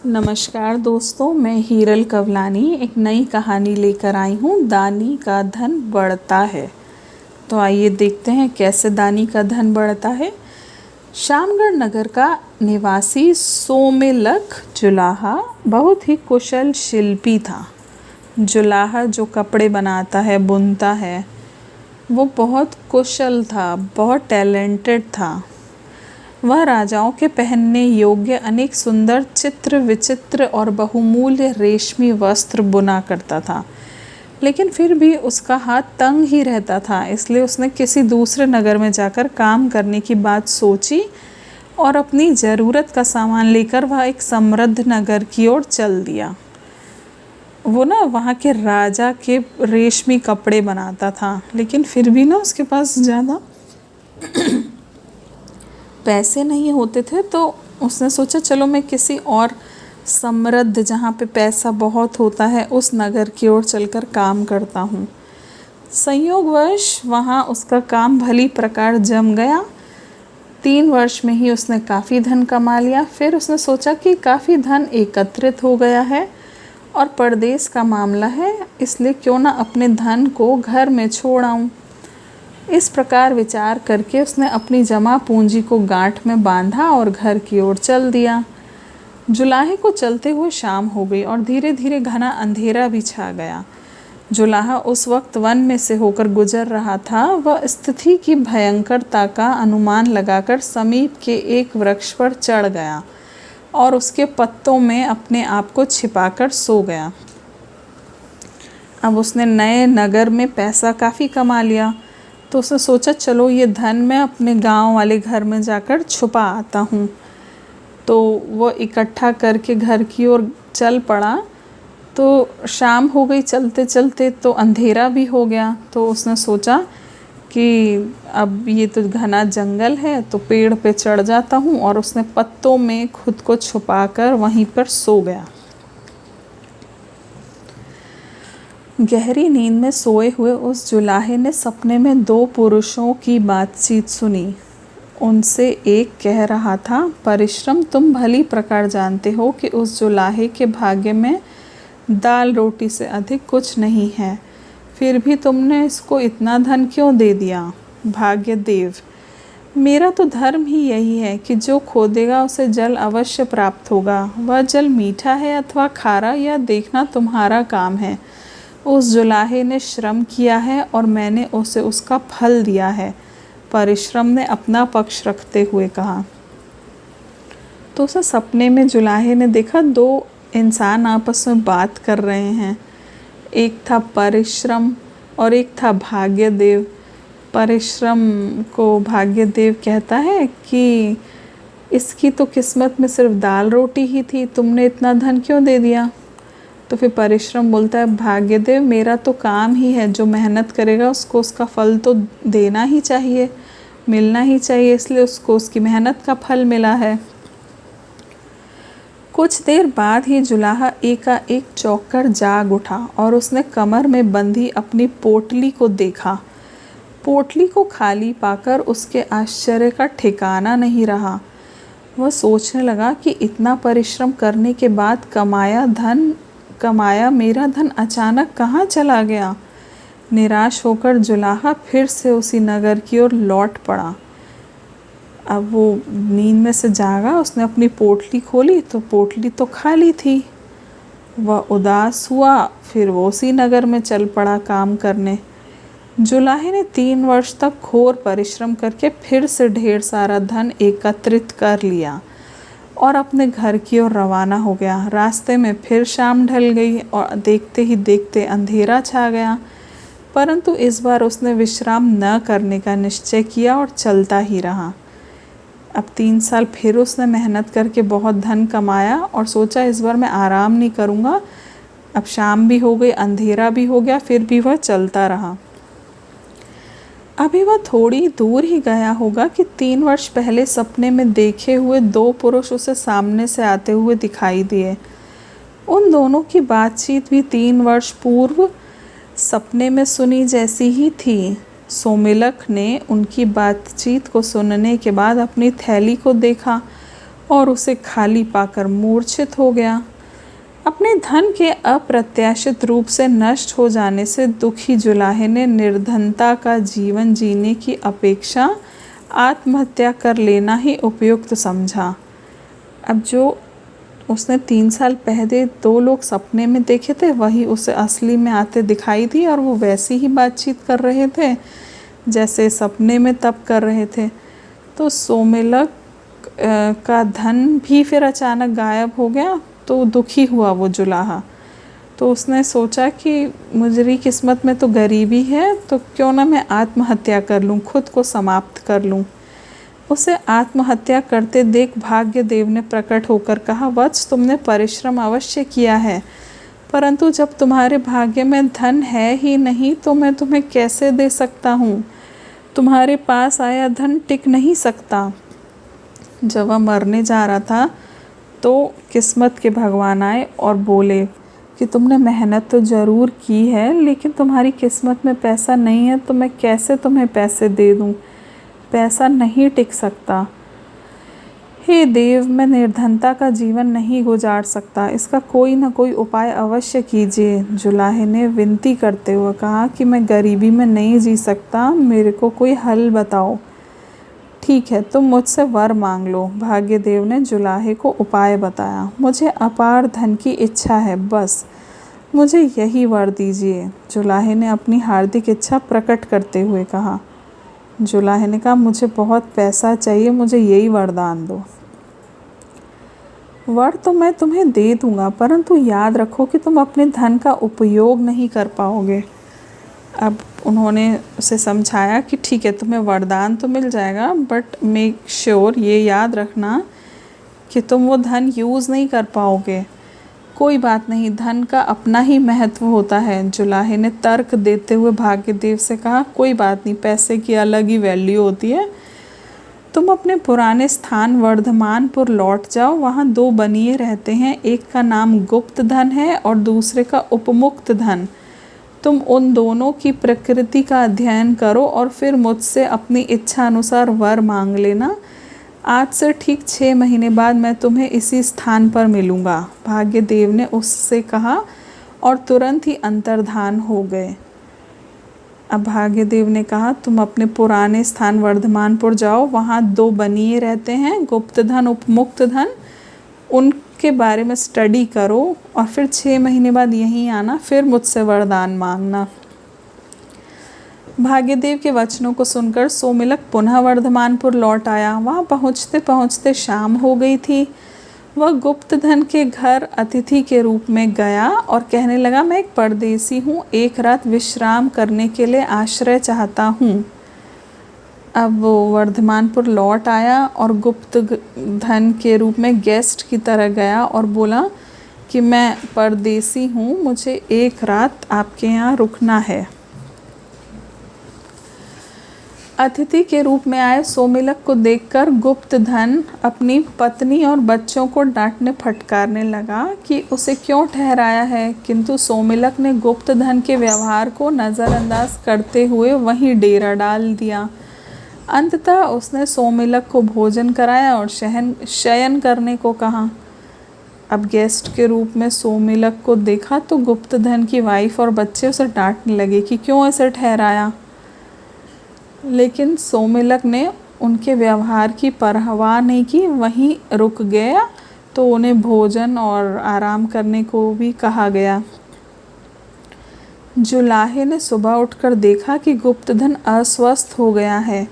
नमस्कार दोस्तों, मैं हीरल कवलानी एक नई कहानी लेकर आई हूँ। दानी का धन बढ़ता है। तो आइए देखते हैं कैसे दानी का धन बढ़ता है। शामगढ़ नगर का निवासी सोमेलख जुलाहा बहुत ही कुशल शिल्पी था। जुलाहा जो कपड़े बनाता है, बुनता है, वो बहुत कुशल था, बहुत टैलेंटेड था। वह राजाओं के पहनने योग्य अनेक सुंदर चित्र विचित्र और बहुमूल्य रेशमी वस्त्र बुना करता था, लेकिन फिर भी उसका हाथ तंग ही रहता था। इसलिए उसने किसी दूसरे नगर में जाकर काम करने की बात सोची और अपनी ज़रूरत का सामान लेकर वह एक समृद्ध नगर की ओर चल दिया। वो वहाँ के राजा के रेशमी कपड़े बनाता था, लेकिन फिर भी उसके पास ज़्यादा पैसे नहीं होते थे। तो उसने सोचा चलो मैं किसी और समृद्ध, जहाँ पे पैसा बहुत होता है, उस नगर की ओर चलकर काम करता हूँ। संयोगवश वहाँ उसका काम भली प्रकार जम गया। 3 वर्ष में ही उसने काफ़ी धन कमा लिया। फिर उसने सोचा कि काफ़ी धन एकत्रित हो गया है और परदेश का मामला है, इसलिए क्यों ना अपने धन को घर में छोड़ आऊँ। इस प्रकार विचार करके उसने अपनी जमा पूंजी को गांठ में बांधा और घर की ओर चल दिया। जुलाहे को चलते हुए शाम हो गई और धीरे धीरे घना अंधेरा भी छा गया। जुलाहा उस वक्त वन में से होकर गुजर रहा था। वह स्थिति की भयंकरता का अनुमान लगाकर समीप के एक वृक्ष पर चढ़ गया और उसके पत्तों में अपने आप को छिपाकर सो गया। अब उसने नए नगर में पैसा काफ़ी कमा लिया, तो उसने सोचा चलो ये धन मैं अपने गांव वाले घर में जाकर छुपा आता हूँ। तो वो इकट्ठा करके घर की ओर चल पड़ा। तो शाम हो गई चलते चलते, तो अंधेरा भी हो गया। तो उसने सोचा कि अब ये तो घना जंगल है, तो पेड़ पे चढ़ जाता हूँ, और उसने पत्तों में खुद को छुपाकर वहीं पर सो गया। गहरी नींद में सोए हुए उस जुलाहे ने सपने में 2 पुरुषों की बातचीत सुनी। उनसे एक कह रहा था, परिश्रम, तुम भली प्रकार जानते हो कि उस जुलाहे के भाग्य में दाल रोटी से अधिक कुछ नहीं है, फिर भी तुमने इसको इतना धन क्यों दे दिया। भाग्य देव, मेरा तो धर्म ही यही है कि जो खोदेगा उसे जल अवश्य प्राप्त होगा। वह जल मीठा है अथवा खारा, यह देखना तुम्हारा काम है। उस जुलाहे ने श्रम किया है और मैंने उसे उसका फल दिया है, परिश्रम ने अपना पक्ष रखते हुए कहा। तो उसे सपने में जुलाहे ने देखा 2 इंसान आपस में बात कर रहे हैं। एक था परिश्रम और एक था भाग्यदेव। परिश्रम को भाग्यदेव कहता है कि इसकी तो किस्मत में सिर्फ दाल रोटी ही थी, तुमने इतना धन क्यों दे दिया। तो फिर परिश्रम बोलता है, भाग्यदेव, मेरा तो काम ही है, जो मेहनत करेगा उसको उसका फल तो देना ही चाहिए, मिलना ही चाहिए, इसलिए उसको उसकी मेहनत का फल मिला है। कुछ देर बाद ही जुलाहा एकाएक चौंक कर जाग उठा और उसने कमर में बंधी अपनी पोटली को देखा। पोटली को खाली पाकर उसके आश्चर्य का ठिकाना नहीं रहा। वह सोचने लगा कि इतना परिश्रम करने के बाद कमाया मेरा धन अचानक कहाँ चला गया। निराश होकर जुलाहा फिर से उसी नगर की ओर लौट पड़ा। अब वो नींद में से जागा, उसने अपनी पोटली खोली तो पोटली तो खाली थी। वह उदास हुआ, फिर वो उसी नगर में चल पड़ा काम करने। जुलाहे ने 3 वर्ष तक घोर परिश्रम करके फिर से ढेर सारा धन एकत्रित कर लिया और अपने घर की ओर रवाना हो गया। रास्ते में फिर शाम ढल गई और देखते ही देखते अंधेरा छा गया, परंतु इस बार उसने विश्राम न करने का निश्चय किया और चलता ही रहा। अब 3 साल फिर उसने मेहनत करके बहुत धन कमाया और सोचा इस बार मैं आराम नहीं करूँगा। अब शाम भी हो गई, अंधेरा भी हो गया, फिर भी वह चलता रहा। अभी वह थोड़ी दूर ही गया होगा कि 3 वर्ष पहले सपने में देखे हुए 2 पुरुष उसे सामने से आते हुए दिखाई दिए। उन दोनों की बातचीत भी 3 वर्ष पूर्व सपने में सुनी जैसी ही थी। सोमेलख ने उनकी बातचीत को सुनने के बाद अपनी थैली को देखा और उसे खाली पाकर मूर्छित हो गया। अपने धन के अप्रत्याशित रूप से नष्ट हो जाने से दुखी जुलाहे ने निर्धनता का जीवन जीने की अपेक्षा आत्महत्या कर लेना ही उपयुक्त समझा। अब जो उसने 3 साल पहले 2 लोग सपने में देखे थे, वही उसे असली में आते दिखाई दी और वो वैसी ही बातचीत कर रहे थे जैसे सपने में तब कर रहे थे। तो सोमेलक का धन भी फिर अचानक गायब हो गया। तो दुखी हुआ वो जुलाहा। तो उसने सोचा कि मुझरी किस्मत में तो गरीबी है, तो क्यों ना मैं आत्महत्या कर लूँ, खुद को समाप्त कर लूँ। उसे आत्महत्या करते देख भाग्य देव ने प्रकट होकर कहा, वत्स, तुमने परिश्रम अवश्य किया है, परंतु जब तुम्हारे भाग्य में धन है ही नहीं तो मैं तुम्हें कैसे दे सकता हूँ। तुम्हारे पास आया धन टिक नहीं सकता। जब वह मरने जा रहा था तो किस्मत के भगवान आए और बोले कि तुमने मेहनत तो ज़रूर की है, लेकिन तुम्हारी किस्मत में पैसा नहीं है, तो मैं कैसे तुम्हें पैसे दे दूँ। पैसा नहीं टिक सकता। हे देव, मैं निर्धनता का जीवन नहीं गुजार सकता, इसका कोई ना कोई उपाय अवश्य कीजिए। जुलाहे ने विनती करते हुए कहा कि मैं गरीबी में नहीं जी सकता, मेरे को कोई हल बताओ। ठीक है, तुम मुझसे वर मांग लो। भाग्यदेव ने जुलाहे को उपाय बताया। मुझे अपार धन की इच्छा है, बस मुझे यही वर दीजिए। जुलाहे ने अपनी हार्दिक इच्छा प्रकट करते हुए कहा। जुलाहे ने कहा, मुझे बहुत पैसा चाहिए, मुझे यही वरदान दो। वर तो मैं तुम्हें दे दूंगा, परंतु याद रखो कि तुम अपने धन का उपयोग नहीं कर पाओगे। अब उन्होंने उसे समझाया कि ठीक है, तुम्हें वरदान तो मिल जाएगा, बट मेक श्योर, ये याद रखना कि तुम वो धन यूज़ नहीं कर पाओगे। कोई बात नहीं, धन का अपना ही महत्व होता है। जुलाहे ने तर्क देते हुए भाग्यदेव से कहा, कोई बात नहीं, पैसे की अलग ही वैल्यू होती है। तुम अपने पुराने स्थान वर्धमानपुर लौट जाओ, वहाँ 2 बनिए रहते हैं, एक का नाम गुप्त धन है और दूसरे का उपमुक्त धन। तुम उन दोनों की प्रकृति का अध्ययन करो और फिर मुझसे अपनी इच्छा अनुसार वर मांग लेना। आज से ठीक 6 महीने बाद मैं तुम्हें इसी स्थान पर मिलूँगा। भाग्यदेव ने उससे कहा और तुरंत ही अंतर्धान हो गए। अब भाग्यदेव ने कहा, तुम अपने पुराने स्थान वर्धमानपुर जाओ, वहाँ 2 बनिए रहते हैं, गुप्त धन उपमुक्त धन, उनके बारे में स्टडी करो और फिर 6 महीने बाद यहीं आना, फिर मुझसे वरदान मांगना। भाग्यदेव के वचनों को सुनकर सोमिलक पुनः वर्धमानपुर लौट आया। वहाँ पहुँचते पहुँचते शाम हो गई थी। वह गुप्त धन के घर अतिथि के रूप में गया और कहने लगा, मैं एक परदेसी हूँ, एक रात विश्राम करने के लिए आश्रय चाहता हूँ। अब वो वर्धमानपुर लौट आया और गुप्त धन के रूप में गेस्ट की तरह गया और बोला कि मैं परदेसी हूँ, मुझे एक रात आपके यहाँ रुकना है। अतिथि के रूप में आए सोमिलक को देखकर गुप्त धन अपनी पत्नी और बच्चों को डांटने फटकारने लगा कि उसे क्यों ठहराया है, किंतु सोमिलक ने गुप्त धन के व्यवहार को नज़रअंदाज करते हुए वहीं डेरा डाल दिया। अंततः उसने सोमिलक को भोजन कराया और शयन करने को कहा। अब गेस्ट के रूप में सोमिलक को देखा तो गुप्त धन की वाइफ और बच्चे उसे डांटने लगे कि क्यों ऐसे ठहराया, लेकिन सोमिलक ने उनके व्यवहार की परवाह नहीं की, वहीं रुक गया। तो उन्हें भोजन और आराम करने को भी कहा गया। जुलाहे ने सुबह उठकर देखा कि गुप्तधन अस्वस्थ हो गया है,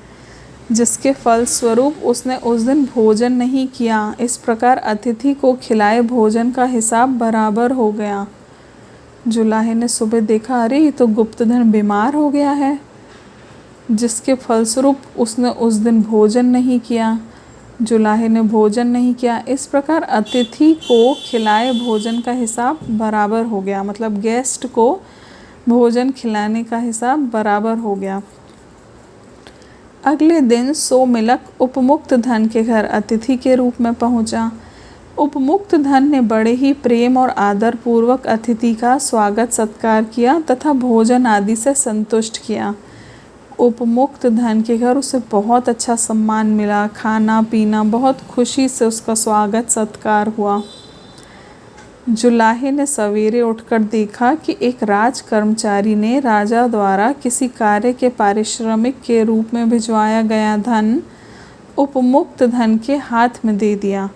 जिसके फलस्वरूप उसने उस दिन भोजन नहीं किया। इस प्रकार अतिथि को खिलाए भोजन का हिसाब बराबर हो गया। जुलाहे ने सुबह देखा, अरे ये तो गुप्तधन बीमार हो गया है, जिसके फलस्वरूप उसने उस दिन भोजन नहीं किया। जुलाहे ने भोजन नहीं किया। इस प्रकार अतिथि को खिलाए भोजन का हिसाब बराबर हो गया, मतलब गेस्ट को भोजन खिलाने का हिसाब बराबर हो गया। अगले दिन सोमिलक उपमुक्त धन के घर अतिथि के रूप में पहुंचा। उपमुक्त धन ने बड़े ही प्रेम और आदर पूर्वक अतिथि का स्वागत सत्कार किया तथा भोजन आदि से संतुष्ट किया। उपमुक्त धन के घर उसे बहुत अच्छा सम्मान मिला, खाना पीना, बहुत खुशी से उसका स्वागत सत्कार हुआ। जुलाहे ने सवेरे उठकर देखा कि एक राज कर्मचारी ने राजा द्वारा किसी कार्य के पारिश्रमिक के रूप में भिजवाया गया धन उपमुक्त धन के हाथ में दे दिया।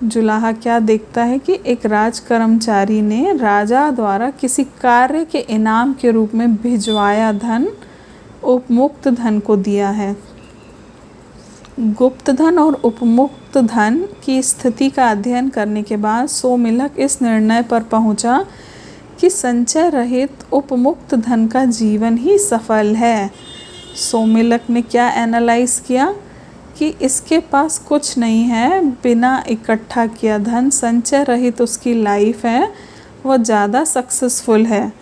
जुलाहा क्या देखता है कि एक राज कर्मचारी ने राजा द्वारा किसी कार्य के इनाम के रूप में भिजवाया धन उपमुक्त धन को दिया है। गुप्त धन और उपमुक्त धन की स्थिति का अध्ययन करने के बाद सोमिलक इस निर्णय पर पहुंचा कि संचय रहित उपमुक्त धन का जीवन ही सफल है। सोमिलक ने क्या एनालाइज किया कि इसके पास कुछ नहीं है, बिना इकट्ठा किया धन, संचय रहित उसकी लाइफ है, वह ज़्यादा सक्सेसफुल है।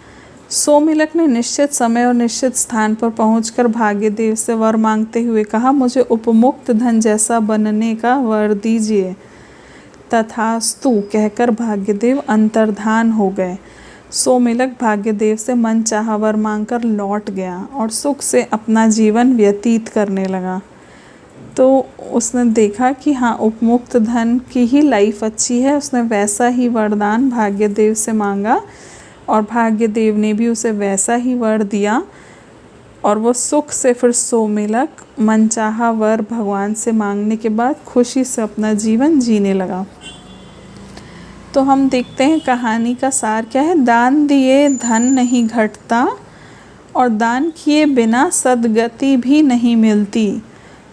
सोमिलक ने निश्चित समय और निश्चित स्थान पर पहुंचकर भाग्यदेव से वर मांगते हुए कहा, मुझे उपमुक्त धन जैसा बनने का वर दीजिए। तथास्तु कहकर भाग्यदेव अंतर्धान हो गए। सोमिलक भाग्यदेव से मनचाहा वर मांगकर लौट गया और सुख से अपना जीवन व्यतीत करने लगा। तो उसने देखा कि हाँ, उपमुक्त धन की ही लाइफ अच्छी है। उसने वैसा ही वरदान भाग्यदेव से मांगा और भाग्यदेव ने भी उसे वैसा ही वर दिया और वो सुख से फिर सोमिलक मनचाहा वर भगवान से मांगने के बाद खुशी से अपना जीवन जीने लगा। तो हम देखते हैं कहानी का सार क्या है। दान दिए धन नहीं घटता और दान किए बिना सद्गति भी नहीं मिलती।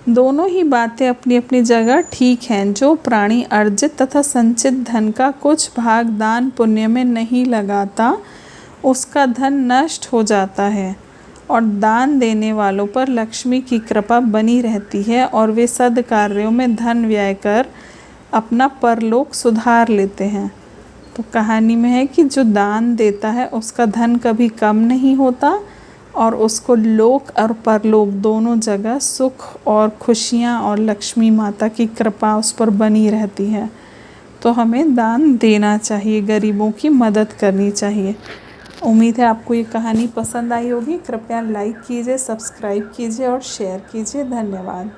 दोनों ही बातें अपनी अपनी जगह ठीक हैं। जो प्राणी अर्जित तथा संचित धन का कुछ भाग दान पुण्य में नहीं लगाता, उसका धन नष्ट हो जाता है और दान देने वालों पर लक्ष्मी की कृपा बनी रहती है और वे सद्कार्यों में धन व्यय कर अपना परलोक सुधार लेते हैं। तो कहानी में है कि जो दान देता है उसका धन कभी कम नहीं होता और उसको लोक और परलोक दोनों जगह सुख और खुशियाँ और लक्ष्मी माता की कृपा उस पर बनी रहती है। तो हमें दान देना चाहिए, गरीबों की मदद करनी चाहिए। उम्मीद है आपको ये कहानी पसंद आई होगी। कृपया लाइक कीजिए, सब्सक्राइब कीजिए और शेयर कीजिए। धन्यवाद।